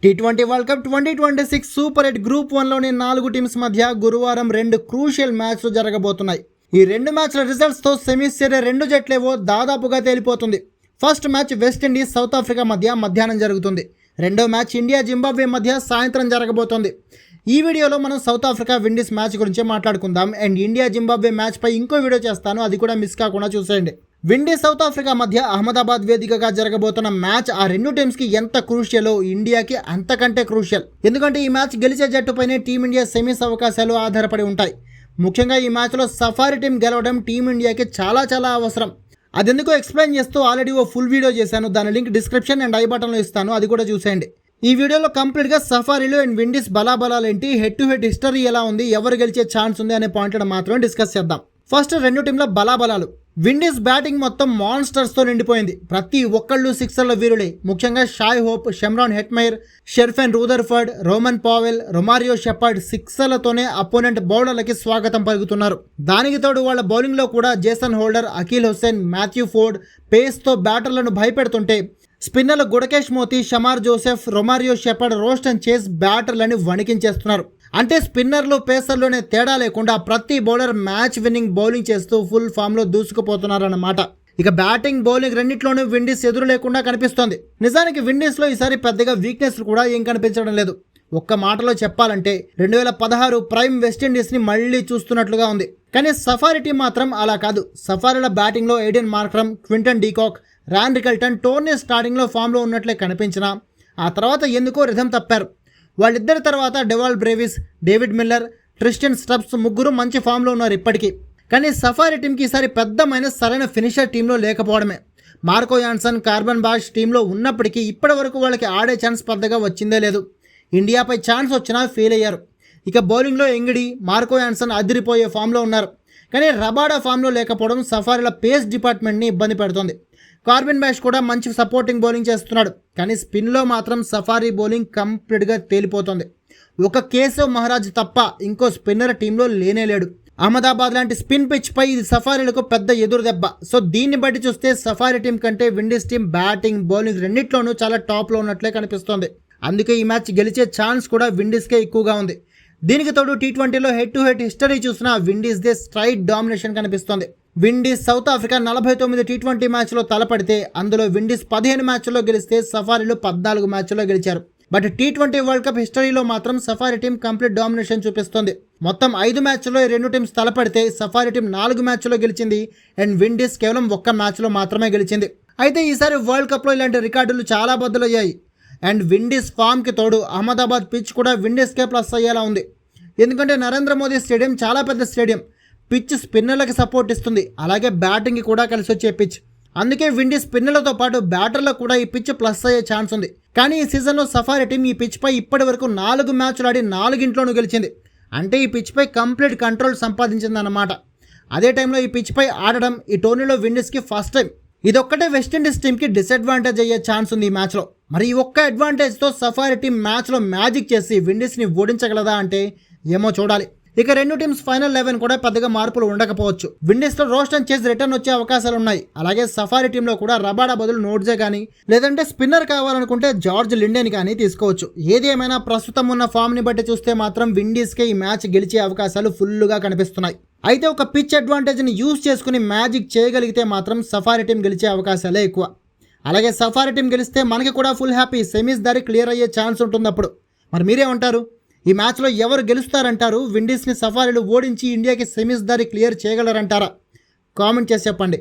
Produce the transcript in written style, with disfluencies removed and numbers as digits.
T20 world cup 2026 super 8 group 1లోని 4 teams మధ్య గురువారం 2 క్రూషియల్ మ్యాచ్లు జరగబోతున్నాయి. ఈ 2 మ్యాచ్ల రిజల్ట్స్తో సెమీస్ చేరే 2 జట్లేవో దాదాపుగా తేలిపోతుంది. First match West Indies South Africa మధ్య మధ్యాహ్నం జరుగుతుంది. రెండో మ్యాచ్ ఇండియా జింబాబ్వే మధ్య సాయంత్రం జరగబోతోంది. ఈ వీడియోలో మనం సౌత్ ఆఫ్రికా విండీస్ మ్యాచ్ గురించి మాట్లాడుకుందాం. అండ్ ఇండియా జింబాబ్వే మ్యాచ్ పై ఇంకో వీడియో చేస్తాను, అది కూడా మిస్ కాకుండా చూసేయండి. విండీస్ సౌత్ ఆఫ్రికా మధ్య అహ్మదాబాద్ వేదికగా జరగబోతున్న మ్యాచ్ ఆ రెండు టీమ్స్ కి ఎంత క్రూషియలో ఇండియాకి అంతకంటే క్రూషియల్. ఎందుకంటే ఈ మ్యాచ్ గెలిచే జట్టుపైనే టీమిండియా సెమీస్ అవకాశాలు ఆధారపడి ఉంటాయి. ముఖ్యంగా ఈ మ్యాచ్లో సఫారీ టీం గెలవడం టీమిండియాకి చాలా అవసరం. అదెందుకో ఎక్స్ప్లెయిన్ చేస్తూ ఆల్రెడీ ఓ ఫుల్ వీడియో చేశాను, దాని లింక్ డిస్క్రిప్షన్ అండ్ ఐ బటన్లో ఇస్తాను, అది కూడా చూసేయండి. ఈ వీడియోలో కంప్లీట్గా సఫారీలు అండ్ విండీస్ బలాబలాలు ఏంటి, హెడ్ టు హెడ్ హిస్టరీ ఎలా ఉంది, ఎవరు గెలిచే ఛాన్స్ ఉంది అనే పాయింట్లను మాత్రమే డిస్కస్ చేద్దాం. ఫస్ట్ రెండు టీంల బలాబలాలు. విండీస్ బ్యాటింగ్ మొత్తం మాన్స్టర్స్తో నిండిపోయింది. ప్రతి ఒక్కళ్ళు సిక్సర్ల వీరులే. ముఖ్యంగా Shai Hope, Shimron Hetmyer, Sherfane Rutherford, Rovman Powell, Romario Shepherd సిక్సర్లతోనే అపోనెంట్ బౌలర్లకి స్వాగతం పలుకుతున్నారు. దానికి తోడు వాళ్ళ బౌలింగ్లో కూడా Jason Holder, Akeal Hosein, Matthew Forde పేస్తో బ్యాటర్లను భయపెడుతుంటే స్పిన్నర్లు Gudakesh Motie, Shamar Joseph, Romario Shepherd, Roston Chase బ్యాటర్లని వణికించేస్తున్నారు. అంటే స్పిన్నర్లు పేసర్లోనే తేడా లేకుండా ప్రతి బౌలర్ మ్యాచ్ విన్నింగ్ బౌలింగ్ చేస్తూ ఫుల్ ఫామ్లో దూసుకుపోతున్నారన్నమాట. ఇక బ్యాటింగ్ బౌలింగ్ రెండింటిలోనూ విండీస్ ఎదురు లేకుండా కనిపిస్తోంది. నిజానికి విండీస్లో ఈసారి పెద్దగా వీక్నెస్లు కూడా ఏం కనిపించడం లేదు. ఒక్క మాటలో చెప్పాలంటే 2016 ప్రైమ్ వెస్టిండీస్ని మళ్ళీ చూస్తున్నట్లుగా ఉంది. కానీ సఫారీ టీం మాత్రం అలా కాదు. సఫారీల బ్యాటింగ్లో Aiden Markram, Quinton de Kock, Ryan Rickelton, tourney స్టార్టింగ్లో ఫామ్లో ఉన్నట్లే కనిపించినా ఆ తర్వాత ఎందుకో రిథం తప్పారు. వాళ్ళిద్దరి తర్వాత డెవాల్ Brevis, David Miller, Tristan Stubbs ముగ్గురు మంచి ఫామ్లో ఉన్నారు ఇప్పటికీ. కానీ సఫారీ టీంకి ఈసారి పెద్ద మైనస్ సరైన ఫినిషర్ టీంలో లేకపోవడమే. మార్కో యాన్సన్, కార్బన్ బాష్ టీంలో ఉన్నప్పటికీ ఇప్పటి వరకు వాళ్ళకి ఆడే ఛాన్స్ పెద్దగా వచ్చిందే లేదు. ఇండియాపై ఛాన్స్ వచ్చినా ఫెయిల్ అయ్యారు. ఇక బౌలింగ్లో ఎంగిడి, మార్కో యాన్సన్ అదిరిపోయే ఫామ్లో ఉన్నారు. కానీ రబాడా ఫామ్లో లేకపోవడం సఫారీల పేస్ డిపార్ట్మెంట్ని ఇబ్బంది పెడుతోంది. కార్బన్ బాష్ కూడా మంచి సపోర్టింగ్ బౌలింగ్ చేస్తున్నాడు. కానీ స్పిన్లో మాత్రం సఫారీ బౌలింగ్ కంప్లీట్గా తేలిపోతుంది. ఒక కేశవ్ మహారాజ్ తప్ప ఇంకో స్పిన్నర్ టీంలో లేనేలేడు. అహ్మదాబాద్ లాంటి స్పిన్ పిచ్ పై ఇది సఫారీలకు పెద్ద ఎదురు దెబ్బ. సో దీన్ని బట్టి చూస్తే సఫారీ టీం కంటే విండీస్ టీం బ్యాటింగ్ బౌలింగ్ రెండింటిలోనూ చాలా టాప్లో ఉన్నట్లే కనిపిస్తోంది. అందుకే ఈ మ్యాచ్ గెలిచే ఛాన్స్ కూడా విండీస్కే ఎక్కువగా ఉంది. దీనికి తోడు టీ20లో హెడ్ టు హెడ్ హిస్టరీ చూసినా విండీస్దే స్ట్రైట్ డామినేషన్ కనిపిస్తోంది. విండీస్ సౌత్ ఆఫ్రికా 49 టీ20 మ్యాచ్లో తలపడితే అందులో విండీస్ 15 మ్యాచ్ల్లో గెలిస్తే సఫారీలు 14 మ్యాచ్ల్లో గెలిచారు. బట్ టీ20 వరల్డ్ కప్ హిస్టరీలో మాత్రం సఫారీ టీం కంప్లీట్ డామినేషన్ చూపిస్తోంది. మొత్తం 5 మ్యాచ్ల్లో ఈ రెండు టీమ్స్ తలపడితే సఫారీ టీం 4 మ్యాచ్ల్లో గెలిచింది అండ్ విండీస్ కేవలం 1 మ్యాచ్లో మాత్రమే గెలిచింది. అయితే ఈసారి వరల్డ్ కప్లో ఇలాంటి రికార్డులు చాలా బద్దలయ్యాయి. అండ్ విండీస్ ఫామ్కి తోడు అహ్మదాబాద్ పిచ్ కూడా విండీస్కే ప్లస్ అయ్యేలా ఉంది. ఎందుకంటే నరేంద్ర మోదీ స్టేడియం చాలా పెద్ద స్టేడియం. పిచ్ స్పిన్నర్లకు సపోర్ట్ ఇస్తుంది, అలాగే బ్యాటింగ్కి కూడా కలిసి వచ్చే పిచ్. అందుకే విండీస్ స్పిన్నర్లతో పాటు బ్యాటర్లకు కూడా ఈ పిచ్ ప్లస్ అయ్యే ఛాన్స్ ఉంది. కానీ ఈ సీజన్లో సఫారీ టీం ఈ పిచ్ పై ఇప్పటి వరకు 4 మ్యాచ్లు ఆడి 4 గెలిచింది. అంటే ఈ పిచ్ పై కంప్లీట్ కంట్రోల్ సంపాదించిందన్నమాట. అదే టైంలో ఈ పిచ్ పై ఆడడం ఈ టోర్నీలో విండీస్కి ఫస్ట్ టైం. ఇదొక్కటే వెస్టిండీస్ టీంకి డిసడ్వాంటేజ్ అయ్యే ఛాన్స్ ఉంది ఈ మ్యాచ్లో. మరి ఈ ఒక్క అడ్వాంటేజ్తో సఫారీ టీం మ్యాచ్లో మ్యాజిక్ చేసి విండీస్ని ఓడించగలదా అంటే ఏమో చూడాలి. ఇక రెండు టీమ్స్ ఫైనల్ 11 కూడా పెద్దగా మార్పులు ఉండకపోవచ్చు. విండీస్లో రోస్టన్ చేసి రిటర్న్ వచ్చే అవకాశాలు ఉన్నాయి. అలాగే సఫారీ టీంలో కూడా రబాడా బదులు నోడ్జే కానీ లేదంటే స్పిన్నర్ కావాలనుకుంటే జార్జ్ లిండెన్ కానీ తీసుకోవచ్చు. ఏది ఏమైనా ప్రస్తుతం ఉన్న ఫామ్ని బట్టి చూస్తే మాత్రం విండీస్కే ఈ మ్యాచ్ గెలిచే అవకాశాలు ఫుల్గా కనిపిస్తున్నాయి. అయితే ఒక పిచ్ అడ్వాంటేజ్ని యూజ్ చేసుకుని మ్యాజిక్ చేయగలిగితే మాత్రం సఫారీ టీం గెలిచే అవకాశాలే ఎక్కువ. అలాగే సఫారీ టీం గెలిస్తే మనకి కూడా ఫుల్ హ్యాపీ, సెమీస్ దారి క్లియర్ అయ్యే ఛాన్స్ ఉంటుంది అప్పుడు. మరి మీరేమంటారు? ఈ మ్యాచ్లో ఎవరు గెలుస్తారంటారు? విండీస్ని సఫారీలు ఓడించి ఇండియాకి సెమీస్ దారి క్లియర్ చేయగలరంటారా? కామెంట్ చేసి చెప్పండి.